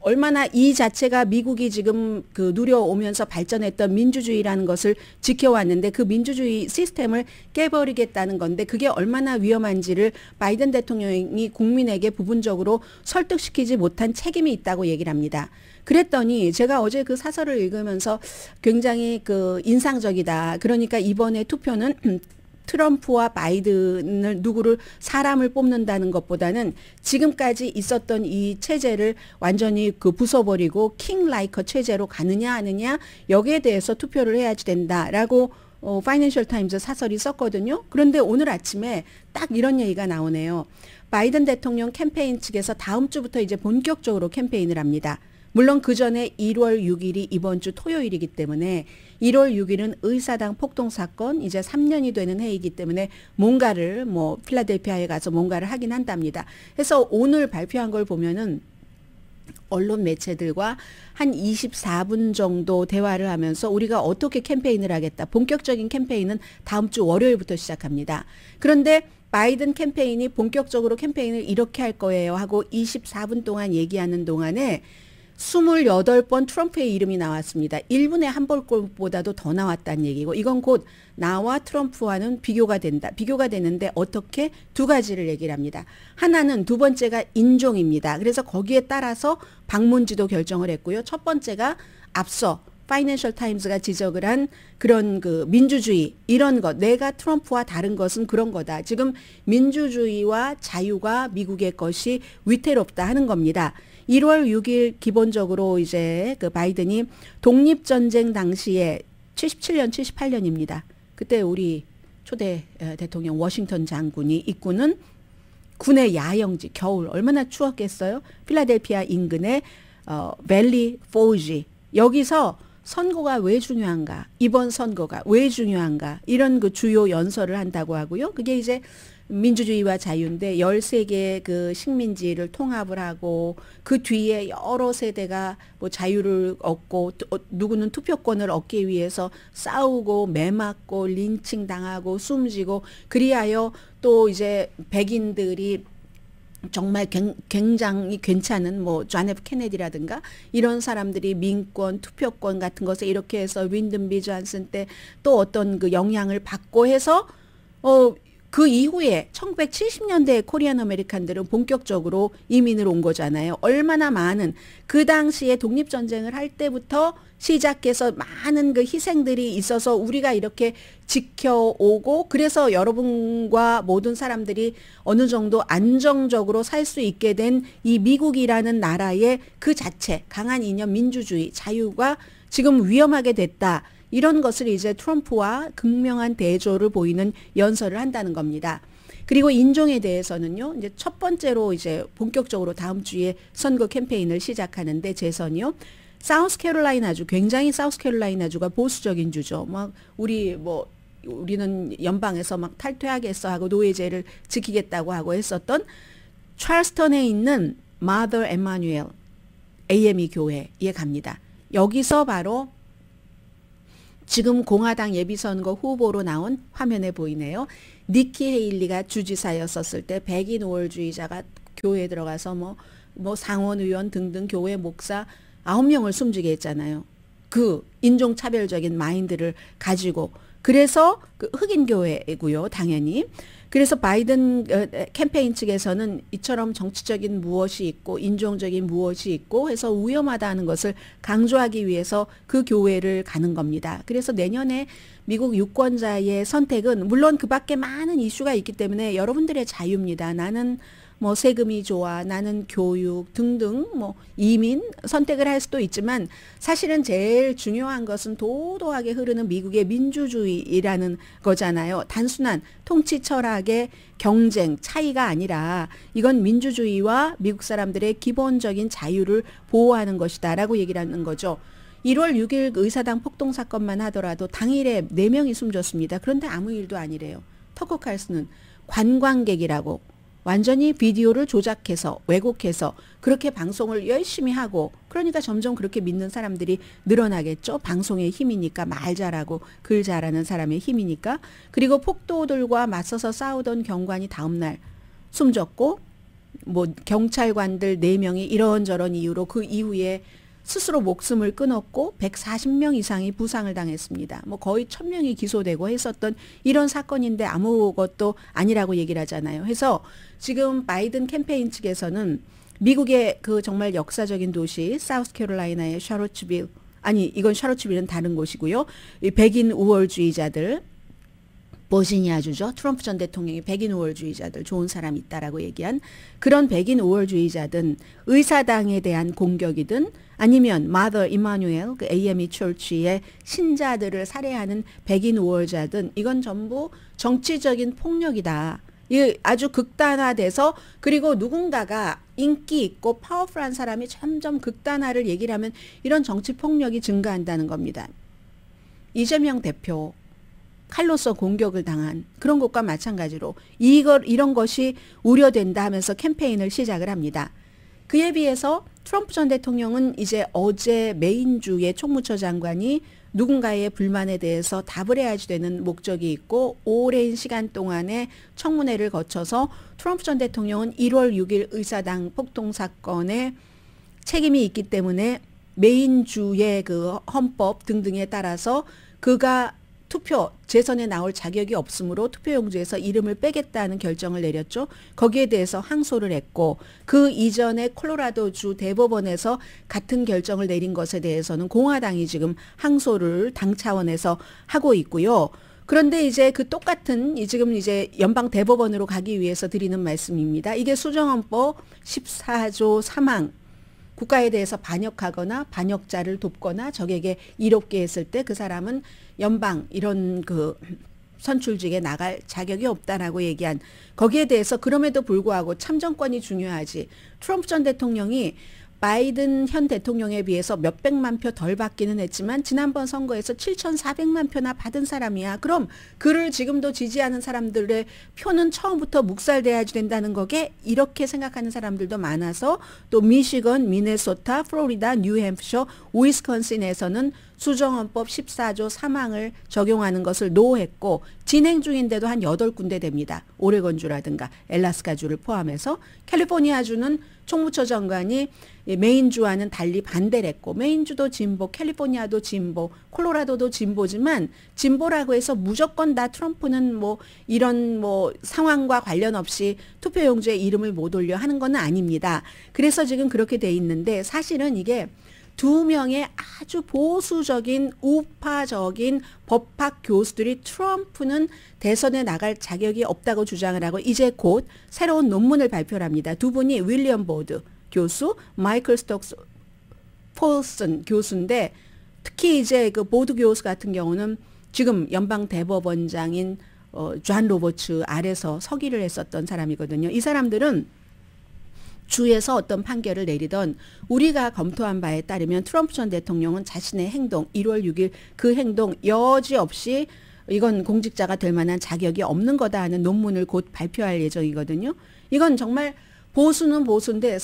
얼마나 이 자체가 미국이 지금 그 누려오면서 발전했던 민주주의라는 것을 지켜왔는데 그 민주주의 시스템을 깨버리겠다는 건데 그게 얼마나 위험한지를 바이든 대통령이 국민에게 부분적으로 설득시키지 못한 책임이 있다고 얘기를 합니다. 그랬더니 제가 어제 그 사설을 읽으면서 굉장히 그 인상적이다. 그러니까 이번에 투표는 트럼프와 바이든을 누구를 사람을 뽑는다는 것보다는 지금까지 있었던 이 체제를 완전히 그 부숴버리고 킹 라이커 체제로 가느냐 아느냐 여기에 대해서 투표를 해야지 된다라고 파이낸셜 타임즈 사설이 썼거든요. 그런데 오늘 아침에 딱 이런 얘기가 나오네요. 바이든 대통령 캠페인 측에서 다음 주부터 이제 본격적으로 캠페인을 합니다. 물론 그 전에 1월 6일이 이번 주 토요일이기 때문에 1월 6일은 의사당 폭동 사건 이제 3년이 되는 해이기 때문에 뭔가를 뭐 필라델피아에 가서 뭔가를 하긴 한답니다. 그래서 오늘 발표한 걸 보면은 언론 매체들과 한 24분 정도 대화를 하면서 우리가 어떻게 캠페인을 하겠다. 본격적인 캠페인은 다음 주 월요일부터 시작합니다. 그런데 바이든 캠페인이 본격적으로 캠페인을 이렇게 할 거예요 하고 24분 동안 얘기하는 동안에 28번 트럼프의 이름이 나왔습니다. 1분에 한 볼꼴보다도 더 나왔다는 얘기고 이건 곧 나와 트럼프와는 비교가 된다. 비교가 되는데 어떻게 두 가지를 얘기를 합니다. 하나는 두 번째가 인종입니다. 그래서 거기에 따라서 방문지도 결정을 했고요. 첫 번째가 앞서 파이낸셜 타임즈가 지적을 한 그런 그 민주주의 이런 것 내가 트럼프와 다른 것은 그런 거다. 지금 민주주의와 자유가 미국의 것이 위태롭다 하는 겁니다. 1월 6일 기본적으로 이제 그 바이든이 독립전쟁 당시에 77년, 78년입니다. 그때 우리 초대 대통령 워싱턴 장군이 이끄는 군의 야영지 겨울 얼마나 추웠겠어요. 필라델피아 인근의 밸리 포지 여기서 선거가 왜 중요한가 이번 선거가 왜 중요한가 이런 그 주요 연설을 한다고 하고요. 그게 이제 민주주의와 자유인데 13개의 그 식민지를 통합을 하고 그 뒤에 여러 세대가 뭐 자유를 얻고 누구는 투표권을 얻기 위해서 싸우고 매맞고 린칭 당하고 숨지고 그리하여 또 이제 백인들이 정말 굉장히 괜찮은 뭐 존 F 케네디라든가 이런 사람들이 민권, 투표권 같은 것을 이렇게 해서 윈든 B 존슨 때 또 어떤 그 영향을 받고 해서 그 이후에 1970년대 코리안 아메리칸들은 본격적으로 이민을 온 거잖아요. 얼마나 많은 그 당시에 독립전쟁을 할 때부터 시작해서 많은 그 희생들이 있어서 우리가 이렇게 지켜오고 그래서 여러분과 모든 사람들이 어느 정도 안정적으로 살 수 있게 된 이 미국이라는 나라의 그 자체 강한 이념 민주주의 자유가 지금 위험하게 됐다. 이런 것을 이제 트럼프와 극명한 대조를 보이는 연설을 한다는 겁니다. 그리고 인종에 대해서는요, 이제 첫 번째로 이제 본격적으로 다음 주에 선거 캠페인을 시작하는데 재선이요. 사우스캐롤라이나주, 굉장히 사우스캐롤라이나주가 보수적인 주죠. 막 우리는 연방에서 막 탈퇴하겠어 하고 노예제를 지키겠다고 하고 했었던 찰스턴에 있는 마더 에마뉴엘 AME 교회에 갑니다. 여기서 바로 지금 공화당 예비선거 후보로 나온 화면에 보이네요. 니키 헤일리가 주지사였었을 때 백인 우월주의자가 교회에 들어가서 뭐 상원의원 등등 교회 목사 9명을 숨지게 했잖아요. 그 인종차별적인 마인드를 가지고 그래서 그 흑인 교회고요. 당연히. 그래서 바이든 캠페인 측에서는 이처럼 정치적인 무엇이 있고 인종적인 무엇이 있고 해서 위험하다는 것을 강조하기 위해서 그 교회를 가는 겁니다. 그래서 내년에 미국 유권자의 선택은 물론 그 밖에 많은 이슈가 있기 때문에 여러분들의 자유입니다. 나는 뭐 세금이 좋아, 나는 교육 등등 뭐 이민 선택을 할 수도 있지만 사실은 제일 중요한 것은 도도하게 흐르는 미국의 민주주의라는 거잖아요. 단순한 통치 철학의 경쟁 차이가 아니라 이건 민주주의와 미국 사람들의 기본적인 자유를 보호하는 것이다라고 얘기를 하는 거죠. 1월 6일 의사당 폭동 사건만 하더라도 당일에 4명이 숨졌습니다. 그런데 아무 일도 아니래요. 터커 칼슨은 관광객이라고 완전히 비디오를 조작해서 왜곡해서 그렇게 방송을 열심히 하고, 그러니까 점점 그렇게 믿는 사람들이 늘어나겠죠. 방송의 힘이니까, 말 잘하고 글 잘하는 사람의 힘이니까. 그리고 폭도들과 맞서서 싸우던 경관이 다음날 숨졌고, 뭐 경찰관들 4명이 이런저런 이유로 그 이후에 스스로 목숨을 끊었고 140명 이상이 부상을 당했습니다. 뭐 거의 1000명이 기소되고 했었던 이런 사건인데 아무것도 아니라고 얘기를 하잖아요. 해서 지금 바이든 캠페인 측에서는 미국의 그 정말 역사적인 도시 사우스캐롤라이나의 샤롯츠빌, 아니 이건 샤롯츠빌은 다른 곳이고요. 이 백인 우월주의자들, 버지니아주죠. 트럼프 전 대통령이 백인 우월주의자들, 좋은 사람 있다라고 얘기한 그런 백인 우월주의자든 의사당에 대한 공격이든 아니면 마더 이마누엘 그 AME 철치의 신자들을 살해하는 백인 우월자든 이건 전부 정치적인 폭력이다. 이 아주 극단화돼서, 그리고 누군가가 인기 있고 파워풀한 사람이 점점 극단화를 얘기를 하면 이런 정치 폭력이 증가한다는 겁니다. 이재명 대표 칼로서 공격을 당한 그런 것과 마찬가지로 이런 것이 우려된다 하면서 캠페인을 시작을 합니다. 그에 비해서 트럼프 전 대통령은 이제 어제 메인주의 총무처 장관이 누군가의 불만에 대해서 답을 해야지 되는 목적이 있고, 오랜 시간 동안에 청문회를 거쳐서 트럼프 전 대통령은 1월 6일 의사당 폭동 사건에 책임이 있기 때문에 메인주의 그 헌법 등등에 따라서 그가 투표, 재선에 나올 자격이 없으므로 투표용지에서 이름을 빼겠다는 결정을 내렸죠. 거기에 대해서 항소를 했고, 그 이전에 콜로라도주 대법원에서 같은 결정을 내린 것에 대해서는 공화당이 지금 항소를 당 차원에서 하고 있고요. 그런데 이제 그 똑같은 지금 이제 연방 대법원으로 가기 위해서 드리는 말씀입니다. 이게 수정헌법 14조 3항, 국가에 대해서 반역하거나 반역자를 돕거나 적에게 이롭게 했을 때 그 사람은 연방 이런 그 선출직에 나갈 자격이 없다라고 얘기한, 거기에 대해서 그럼에도 불구하고 참정권이 중요하지. 트럼프 전 대통령이 바이든 현 대통령에 비해서 몇백만 표 덜 받기는 했지만 지난번 선거에서 7,400만 표나 받은 사람이야. 그럼 그를 지금도 지지하는 사람들의 표는 처음부터 묵살돼야지 된다는 거게, 이렇게 생각하는 사람들도 많아서 또 미시건, 미네소타, 플로리다, 뉴햄프셔, 위스콘신에서는 수정헌법 14조 3항을 적용하는 것을 노했고, 진행 중인데도 한 8군데 됩니다. 오레곤주라든가 엘라스카주를 포함해서. 캘리포니아주는 총무처 장관이 메인주와는 달리 반대를 했고, 메인주도 진보, 캘리포니아도 진보, 콜로라도도 진보지만 진보라고 해서 무조건 다 트럼프는 뭐 이런 뭐 상황과 관련 없이 투표용지에 이름을 못 올려 하는 건 아닙니다. 그래서 지금 그렇게 돼 있는데, 사실은 이게 2명의 아주 보수적인 우파적인 법학 교수들이 트럼프는 대선에 나갈 자격이 없다고 주장을 하고 이제 곧 새로운 논문을 발표를 합니다. 두 분이 윌리엄 보드 교수, 마이클 스톡스 폴슨 교수인데, 특히 이제 그 보드 교수 같은 경우는 지금 연방 대법원장인 존 로버츠 아래서 서기를 했었던 사람이거든요. 이 사람들은 주에서 어떤 판결을 내리던 우리가 검토한 바에 따르면 트럼프 전 대통령은 자신의 행동, 1월 6일 그 행동 여지없이 이건 공직자가 될 만한 자격이 없는 거다 하는 논문을 곧 발표할 예정이거든요. 이건 정말 보수는 보수인데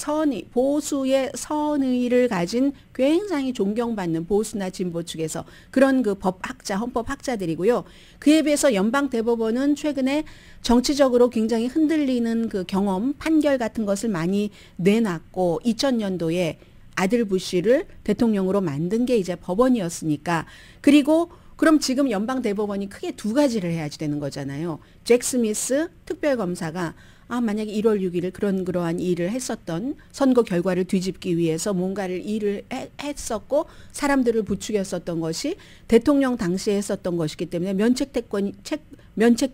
보수의 선의를 가진 굉장히 존경받는 보수나 진보 측에서 그런 그 법학자, 헌법학자들이고요. 그에 비해서 연방대법원은 최근에 정치적으로 굉장히 흔들리는 그 경험, 판결 같은 것을 많이 내놨고 2000년도에 아들 부시를 대통령으로 만든 게 이제 법원이었으니까. 그리고 그럼 지금 연방대법원이 크게 2가지를 해야지 되는 거잖아요. 잭 스미스 특별검사가 만약에 1월 6일 그러한 일을 했었던 선거 결과를 뒤집기 위해서 뭔가를 일을 했었고 사람들을 부추겼었던 것이 대통령 당시에 했었던 것이기 때문에 면책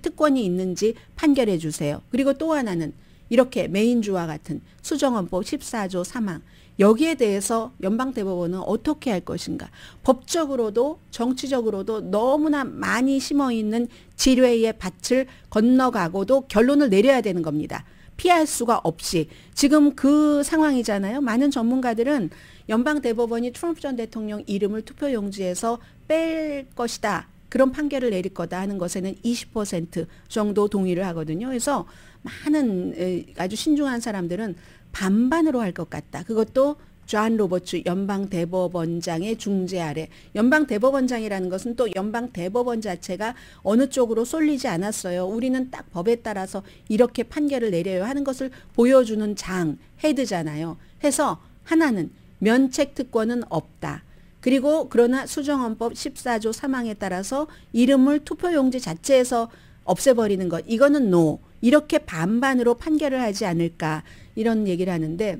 특권이 있는지 판결해 주세요. 그리고 또 하나는 이렇게 메인주와 같은 수정헌법 14조 3항, 여기에 대해서 연방대법원은 어떻게 할 것인가. 법적으로도 정치적으로도 너무나 많이 심어있는 지뢰의 밭을 건너가고도 결론을 내려야 되는 겁니다. 피할 수가 없이 지금 그 상황이잖아요. 많은 전문가들은 연방 대법원이 트럼프 전 대통령 이름을 투표용지에서 뺄 것이다. 그런 판결을 내릴 거다 하는 것에는 20% 정도 동의를 하거든요. 그래서 많은 아주 신중한 사람들은 반반으로 할 것 같다. 그것도 존 로버츠 연방 대법원장의 중재 아래. 연방 대법원장이라는 것은 또 연방 대법원 자체가 어느 쪽으로 쏠리지 않았어요. 우리는 딱 법에 따라서 이렇게 판결을 내려야 하는 것을 보여주는 장, 헤드잖아요. 해서 하나는 면책 특권은 없다. 그리고 그러나 수정헌법 14조 3항에 따라서 이름을 투표용지 자체에서 없애버리는 것. 이거는 no. 이렇게 반반으로 판결을 하지 않을까. 이런 얘기를 하는데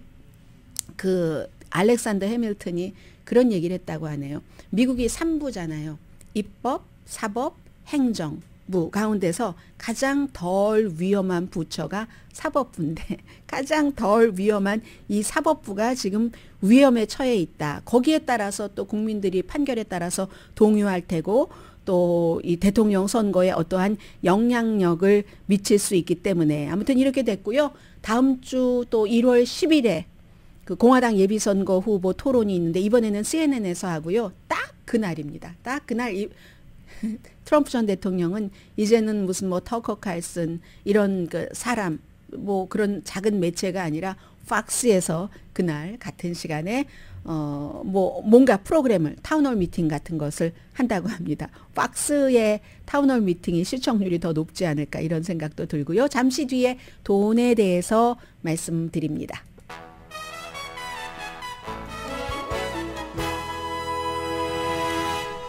그 알렉산더 해밀턴이 그런 얘기를 했다고 하네요. 미국이 3부잖아요. 입법, 사법, 행정부 가운데서 가장 덜 위험한 부처가 사법부인데 가장 덜 위험한 이 사법부가 지금 위험에 처해 있다. 거기에 따라서 또 국민들이 판결에 따라서 동요할 테고 또 이 대통령 선거에 어떠한 영향력을 미칠 수 있기 때문에 아무튼 이렇게 됐고요. 다음 주 또 1월 10일에 그 공화당 예비선거 후보 토론이 있는데 이번에는 CNN에서 하고요. 딱 그날입니다. 딱 그날 트럼프 전 대통령은 이제는 무슨 뭐 터커 칼슨 이런 그 사람 뭐 그런 작은 매체가 아니라 팍스에서 그날 같은 시간에 뭐 뭔가 프로그램을 타운홀 미팅 같은 것을 한다고 합니다. 팍스의 타운홀 미팅이 시청률이 더 높지 않을까 이런 생각도 들고요. 잠시 뒤에 돈에 대해서 말씀드립니다.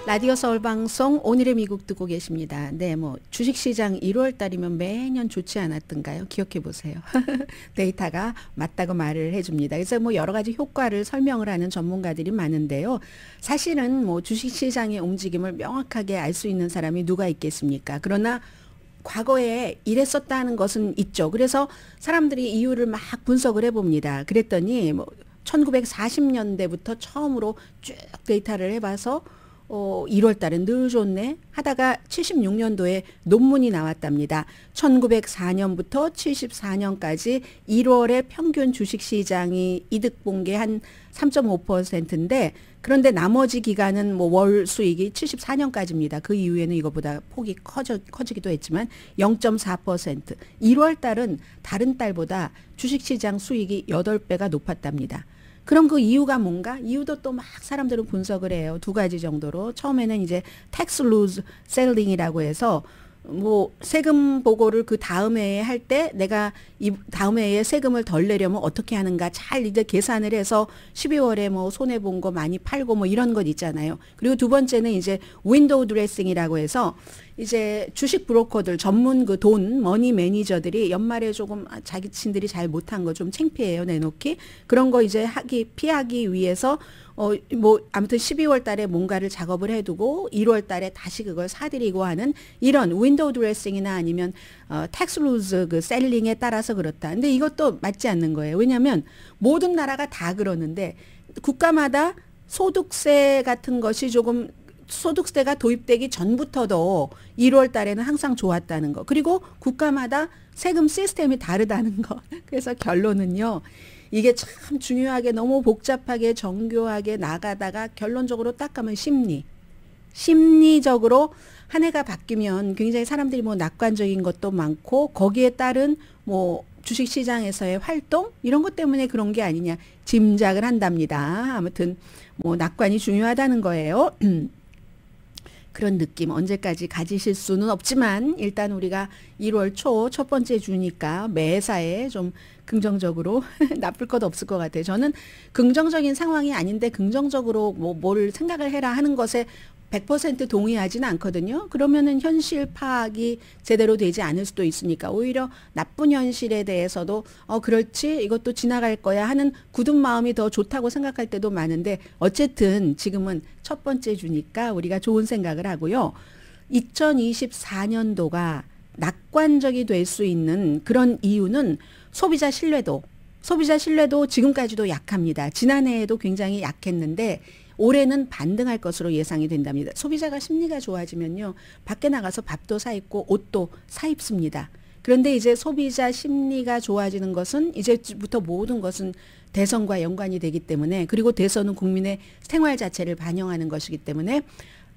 라디오 서울방송 오늘의 미국 듣고 계십니다. 네, 뭐 주식시장 1월 달이면 매년 좋지 않았던가요? 기억해 보세요. 데이터가 맞다고 말을 해줍니다. 그래서 뭐 여러 가지 효과를 설명을 하는 전문가들이 많은데요. 사실은 뭐 주식시장의 움직임을 명확하게 알 수 있는 사람이 누가 있겠습니까? 그러나 과거에 이랬었다는 것은 있죠. 그래서 사람들이 이유를 막 분석을 해봅니다. 그랬더니 뭐 1940년대부터 처음으로 쭉 데이터를 해봐서 1월 달은 늘 좋네 하다가 76년도에 논문이 나왔답니다. 1904년부터 74년까지 1월에 평균 주식시장이 이득 본 게 한 3.5%인데 그런데 나머지 기간은 뭐 월 수익이 74년까지입니다. 그 이후에는 이거보다 폭이 커지기도 했지만 0.4%. 1월 달은 다른 달보다 주식시장 수익이 8배가 높았답니다. 그럼 그 이유가 뭔가? 이유도 또 막 사람들은 분석을 해요. 두 가지 정도로. 처음에는 이제 tax loss selling이라고 해서 뭐 세금 보고를 그 다음 해에 할 때 내가 이 다음 해에 세금을 덜 내려면 어떻게 하는가 잘 이제 계산을 해서 12월에 뭐 손해 본 거 많이 팔고 뭐 이런 것 있잖아요. 그리고 두 번째는 이제 윈도우 드레싱이라고 해서 이제 주식 브로커들 전문 그 돈 머니 매니저들이 연말에 조금 자기 친들이 잘 못한 거 좀 창피해요 내놓기 그런 거 이제 피하기 위해서 뭐 아무튼 12월 달에 뭔가를 작업을 해두고 1월 달에 다시 그걸 사들이고 하는 이런 윈도우 드레싱이나 아니면 텍스 루즈 그 셀링에 따라서 그렇다. 근데 이것도 맞지 않는 거예요. 왜냐하면 모든 나라가 다 그러는데 국가마다 소득세 같은 것이 조금 소득세가 도입되기 전부터도 1월 달에는 항상 좋았다는 거. 그리고 국가마다 세금 시스템이 다르다는 거. 그래서 결론은요. 이게 참 중요하게 너무 복잡하게 정교하게 나가다가 결론적으로 딱 가면 심리적으로 한 해가 바뀌면 굉장히 사람들이 뭐 낙관적인 것도 많고 거기에 따른 뭐 주식시장에서의 활동 이런 것 때문에 그런 게 아니냐 짐작을 한답니다. 아무튼 뭐 낙관이 중요하다는 거예요. 그런 느낌 언제까지 가지실 수는 없지만 일단 우리가 1월 초 첫 번째 주니까 매사에 좀 긍정적으로 나쁠 것 없을 것 같아요. 저는 긍정적인 상황이 아닌데 긍정적으로 뭘 생각을 해라 하는 것에 100% 동의하지는 않거든요. 그러면은 현실 파악이 제대로 되지 않을 수도 있으니까 오히려 나쁜 현실에 대해서도 그렇지 이것도 지나갈 거야 하는 굳은 마음이 더 좋다고 생각할 때도 많은데 어쨌든 지금은 첫 번째 주니까 우리가 좋은 생각을 하고요. 2024년도가 낙관적이 될 수 있는 그런 이유는 소비자 신뢰도 지금까지도 약합니다. 지난해에도 굉장히 약했는데 올해는 반등할 것으로 예상이 된답니다. 소비자가 심리가 좋아지면요. 밖에 나가서 밥도 사 입고 옷도 사 입습니다. 그런데 이제 소비자 심리가 좋아지는 것은 이제부터 모든 것은 대선과 연관이 되기 때문에, 그리고 대선은 국민의 생활 자체를 반영하는 것이기 때문에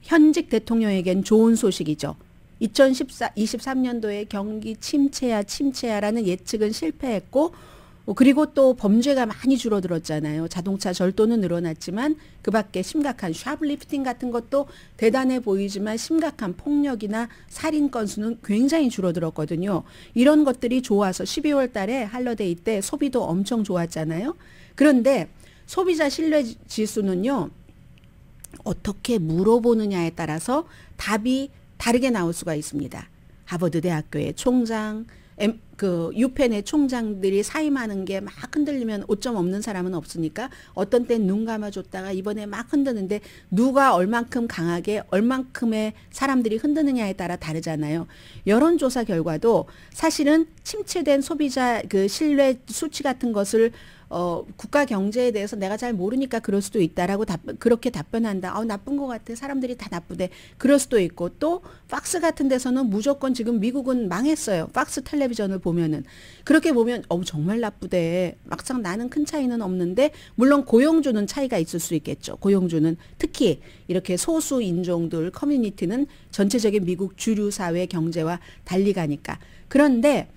현직 대통령에겐 좋은 소식이죠. 2023년도에 경기 침체야라는 예측은 실패했고, 그리고 또 범죄가 많이 줄어들었잖아요. 자동차 절도는 늘어났지만 그 밖에 심각한 샤프리프팅 같은 것도 대단해 보이지만 심각한 폭력이나 살인 건수는 굉장히 줄어들었거든요. 이런 것들이 좋아서 12월 달에 할러데이 때 소비도 엄청 좋았잖아요. 그런데 소비자 신뢰 지수는요, 어떻게 물어보느냐에 따라서 답이 다르게 나올 수가 있습니다. 하버드 대학교의 총장, 유펜의 총장들이 사임하는 게 막 흔들리면 오점 없는 사람은 없으니까 어떤 땐 눈 감아줬다가 이번에 막 흔드는데 누가 얼만큼 강하게 얼만큼의 사람들이 흔드느냐에 따라 다르잖아요. 여론조사 결과도 사실은 침체된 소비자 그 신뢰 수치 같은 것을 국가 경제에 대해서 내가 잘 모르니까 그럴 수도 있다라고 그렇게 답변한다. 나쁜 것 같아. 사람들이 다 나쁘대. 그럴 수도 있고, 또 팍스 같은 데서는 무조건 지금 미국은 망했어요. 팍스 텔레비전을 보면은. 그렇게 보면 정말 나쁘대. 막상 나는 큰 차이는 없는데, 물론 고용주는 차이가 있을 수 있겠죠. 고용주는 특히 이렇게 소수 인종들 커뮤니티는 전체적인 미국 주류 사회 경제와 달리 가니까. 그런데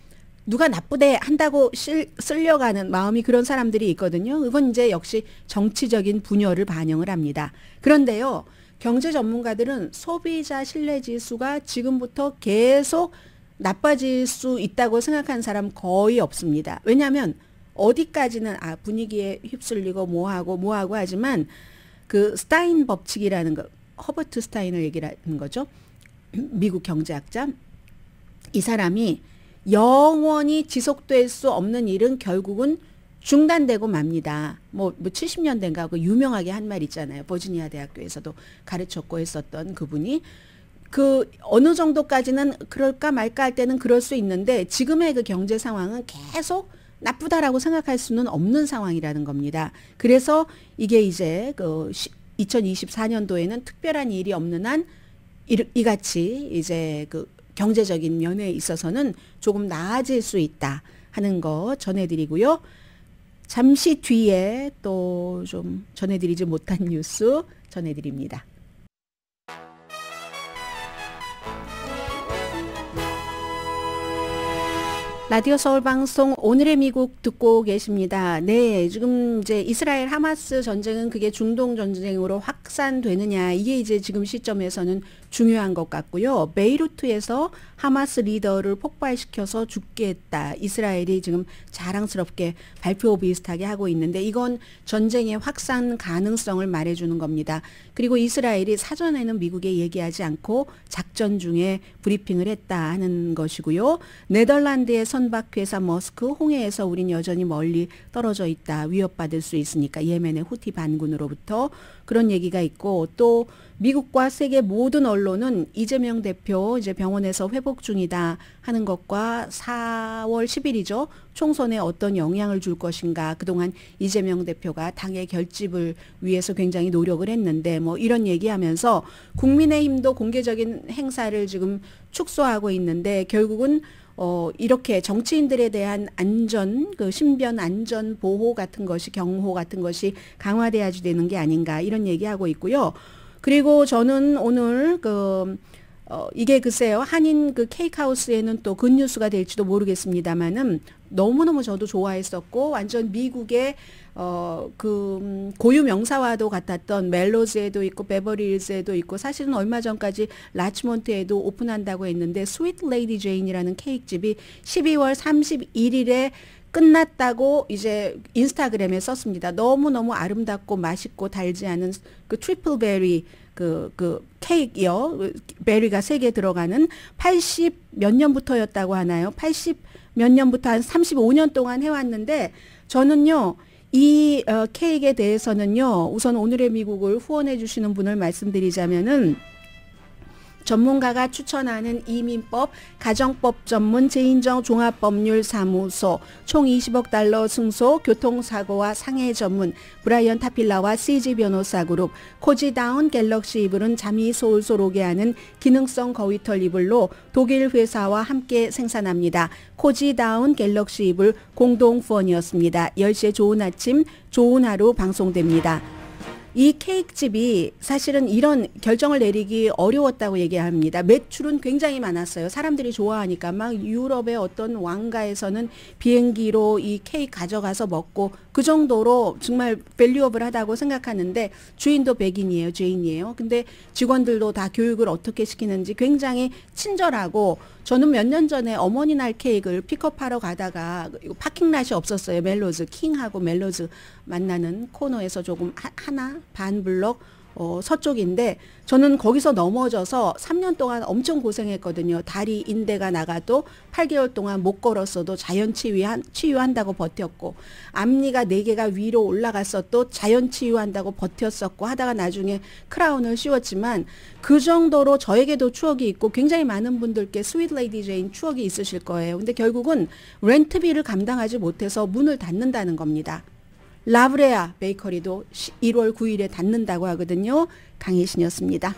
누가 나쁘대 한다고 쓰려고 하는 마음이 그런 사람들이 있거든요. 이건 이제 역시 정치적인 분열을 반영을 합니다. 그런데요, 경제 전문가들은 소비자 신뢰 지수가 지금부터 계속 나빠질 수 있다고 생각하는 사람 거의 없습니다. 왜냐하면 어디까지는 분위기에 휩쓸리고 뭐하고 하지만 그 스타인 법칙이라는 거, 허버트 스타인을 얘기하는 거죠. 미국 경제학자. 이 사람이 영원히 지속될 수 없는 일은 결국은 중단되고 맙니다. 70년대인가 그 유명하게 한 말 있잖아요. 버지니아 대학교에서도 가르쳤고 했었던 그분이, 그 어느 정도까지는 그럴까 말까 할 때는 그럴 수 있는데 지금의 그 경제 상황은 계속 나쁘다라고 생각할 수는 없는 상황이라는 겁니다. 그래서 이게 이제 그 2024년도에는 특별한 일이 없는 한 이같이 이제 그 경제적인 면에 있어서는 조금 나아질 수 있다 하는 거 전해드리고요. 잠시 뒤에 또 좀 전해드리지 못한 뉴스 전해드립니다. 라디오 서울 방송 오늘의 미국 듣고 계십니다. 네, 지금 이제 이스라엘 하마스 전쟁은 그게 중동 전쟁으로 확산되느냐, 이게 이제 지금 시점에서는 중요한 것 같고요. 베이루트에서 하마스 리더를 폭발시켜서 죽게 했다. 이스라엘이 지금 자랑스럽게 발표 비슷하게 하고 있는데 이건 전쟁의 확산 가능성을 말해주는 겁니다. 그리고 이스라엘이 사전에는 미국에 얘기하지 않고 작전 중에 브리핑을 했다 하는 것이고요. 네덜란드의 선박회사 머스크, 홍해에서 우린 여전히 멀리 떨어져 있다. 위협받을 수 있으니까 예멘의 후티 반군으로부터, 그런 얘기가 있고, 또 미국과 세계 모든 언론은 이재명 대표 이제 병원에서 회복 중이다 하는 것과 4월 10일이죠. 총선에 어떤 영향을 줄 것인가. 그동안 이재명 대표가 당의 결집을 위해서 굉장히 노력을 했는데 이런 얘기하면서 국민의힘도 공개적인 행사를 지금 축소하고 있는데 결국은 이렇게 정치인들에 대한 안전, 그 신변 안전 보호 같은 것이, 경호 같은 것이 강화돼야지 되는 게 아닌가, 이런 얘기하고 있고요. 그리고 저는 오늘 이게 글쎄요, 한인 그 케이크하우스에는 또 굿뉴스가 될지도 모르겠습니다만은 너무너무 저도 좋아했었고, 완전 미국의 고유 명사와도 같았던 멜로즈에도 있고 베버리힐즈에도 있고, 사실은 얼마 전까지 라치몬트에도 오픈한다고 했는데 스위트 레이디 제인이라는 케이크집이 12월 31일에 끝났다고 이제 인스타그램에 썼습니다. 너무너무 아름답고 맛있고 달지 않은 그 트리플 베리 그 케이크요. 베리가 3개 들어가는 80 몇 년부터였다고 하나요? 80 몇 년부터 한 35년 동안 해왔는데, 저는요, 이 케이크에 대해서는요, 우선 오늘의 미국을 후원해 주시는 분을 말씀드리자면은, 전문가가 추천하는 이민법, 가정법 전문 제인정 종합법률사무소, 총 20억 달러 승소, 교통사고와 상해 전문, 브라이언 타필라와 CG 변호사 그룹, 코지다운 갤럭시 이불은 잠이 솔솔 오게 하는 기능성 거위털 이불로 독일 회사와 함께 생산합니다. 코지다운 갤럭시 이불 공동 후원이었습니다. 10시에 좋은 아침, 좋은 하루 방송됩니다. 이 케이크집이 사실은 이런 결정을 내리기 어려웠다고 얘기합니다. 매출은 굉장히 많았어요. 사람들이 좋아하니까 막 유럽의 어떤 왕가에서는 비행기로 이 케이크 가져가서 먹고 그 정도로 정말 밸류업을 하다고 생각하는데 주인도 백인이에요. 죄인이에요. 근데 직원들도 다 교육을 어떻게 시키는지 굉장히 친절하고 저는 몇 년 전에 어머니 날 케이크를 픽업하러 가다가 파킹랏이 없었어요. 멜로즈, 킹하고 멜로즈 만나는 코너에서 조금 하나 반 블럭 서쪽인데 저는 거기서 넘어져서 3년 동안 엄청 고생했거든요. 다리 인대가 나가도 8개월 동안 못 걸었어도 자연 치유한다고 버텼고 앞니가 4개가 위로 올라갔어도 자연 치유한다고 버텼었고 하다가 나중에 크라운을 씌웠지만 그 정도로 저에게도 추억이 있고 굉장히 많은 분들께 스윗 레이디 제인 추억이 있으실 거예요. 근데 결국은 렌트비를 감당하지 못해서 문을 닫는다는 겁니다. 라브레아 베이커리도 1월 9일에 닫는다고 하거든요. 강혜신이었습니다.